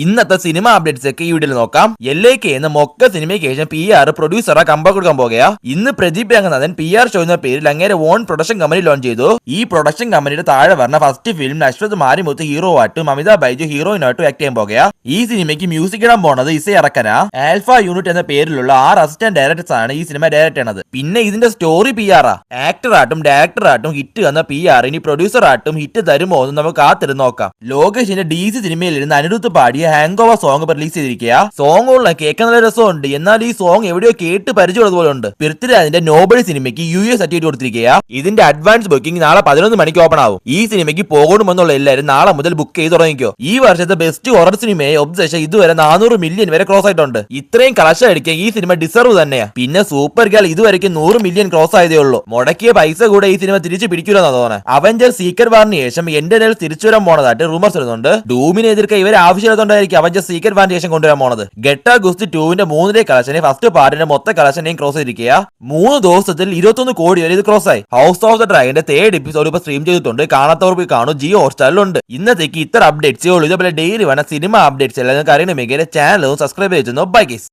ഇന്നത്തെ cinema updates ഒക്കെ ഈ വീഡിയോയിൽ നോക്കാം. LAK എന്ന മൊക്ക സിനിമയ്ക്ക് ശേഷം PR പ്രൊഡ്യൂസറെ കമ്പ കൊടുക്കാൻ പോകുക. ഇന്ന് പ്രദീപ് രംഗനാഥൻ PR ഷോ എന്ന പേരിൽ അങ്ങേരെ ഓൺ പ്രൊഡക്ഷൻ കമ്പനി ലോഞ്ച് ചെയ്തു. ഈ പ്രൊഡക്ഷൻ കമ്പനിയുടെ താഴെ പറഞ്ഞ first film Ashwath Marimuthu hero ആയിട്ടും അമിതാഭ് ബൈജു ഹീറോയിനായിട്ടും ആക്ട് ചെയ്യാൻ പോകുക. ഈ സിനിമയ്ക്ക് മ്യൂസിക് ഇടാൻ പോണത് ഇസ ഇറക്കന. ആൽഫ യൂണിറ്റ് എന്ന പേരിലുള്ള 6 അസിസ്റ്റന്റ് ഡയറക്ടേഴ്സ് ആണ് ഈ സിനിമ ഡയറക്ട് ചെയ്യുന്നത്. പിന്നെ ഇതിന്റെ സ്റ്റോറി PR ആക്ടറായിട്ടും ഡയറക്ടറായിട്ടും ഹിറ്റ് തന്ന PR ഇനി പ്രൊഡ്യൂസർ ആയിട്ടും ഹിറ്റ് തരുമോ എന്ന് നമുക്ക് കാത്തിരുന്ന് നോക്കാം. ലോകേഷിന്റെ DC സിനിമയിൽ ഇരുന്ന് അനിരുദ്ധ് പാടിയ ഹാങ് ഓവർ സോങ് റിലീസ് ചെയ്തിരിക്കുക. സോങ്ങുള്ള കേൾക്കാൻ നല്ല രസമുണ്ട്, എന്നാൽ ഈ സോങ് എവിടെയോ കേട്ട് പരിചയമുള്ളതുപോലെ ഉണ്ട്. പൃഥ്വിരാജിന്റെ നോബഡി സിനിമയ്ക്ക് US സർട്ടിഫിക്കറ്റ് കൊടുത്തിരിക്കുക. ഇതിന്റെ അഡ്വാൻസ് ബുക്കിംഗ് നാളെ 11 മണിക്ക് ഓപ്പൺ ആവും. ഈ സിനിമയ്ക്ക് പോകണമെന്നുള്ള എല്ലാവരും നാളെ മുതൽ ബുക്ക് ചെയ്ത് തുടങ്ങിക്കോ. ഈ വർഷത്തെ ബെസ്റ്റ് ഹൊറർ സിനിമയെ ഒബ്സഷൻ ഇതുവരെ 400 മില്യൺ വരെ ക്രോസ് ആയിട്ടുണ്ട്. ഇത്രയും കളക്ഷൻ അടിക്കാൻ ഈ സിനിമ ഡിസർവ് തന്നെയാ. പിന്നെ സൂപ്പർ ഗേൾ ഇതുവരെയ്ക്ക് 100 മില്യൺ ക്രോസ് ആയതേ ഉള്ളൂ. മുടക്കിയ പൈസ കൂടെ ഈ സിനിമ തിരിച്ചു പിടിക്കൂലെന്നാ തോന്നുന്നത്. അവഞ്ചർ സീക്രട്ട് വാറിന് ശേഷം എന്റെ തിരിച്ചു വരാൻ പോണതായിട്ട് റൂമർസ് വരുന്നുണ്ട്. ഡൂമിനെ എതിർക്കാൻ ഇവരെ ആവശ്യമില്ലാത്തതുകൊണ്ടായിരിക്കും അവഞ്ചർ സീക്രട്ട് വാറിന് ശേഷം കൊണ്ടുവരാൻ പോണത്. ഗെട്ട ഗുസ്തി 2ന്റെ 3 കളക്ഷനെ ഫസ്റ്റ് പാർട്ടിന്റെ മൊത്ത കളക്ഷനെയും ക്രോസ് ചെയ്തിരിക്കുക. 3 ദിവസത്തിൽ 21 കോടി വരെ ഇത് ക്രോസ് ആയി. ഹൗസ് ഓഫ് ദ ഡ്രാഗന്റെ 3rd എപ്പിസോഡ് ഇപ്പൊ സ്ട്രീം ചെയ്തിട്ടുണ്ട്. കാണാത്തവർക്ക് കാണും, ജിയോ ഹോട്ട്സ്റ്റാറിലുണ്ട്. ഇന്നത്തേക്ക് ഇത്ര അപ്ഡേറ്റ്സേ ഉള്ളൂ. ഇതുപോലെ ഡെയിലി വേണം സിനിമ അപ്ഡേറ്റ്സ് എല്ലാം നിങ്ങൾക്ക് അറിയണമെങ്കിൽ ചാനലും സബ്സ്ക്രൈബ് ചെയ്തു. Bye guys.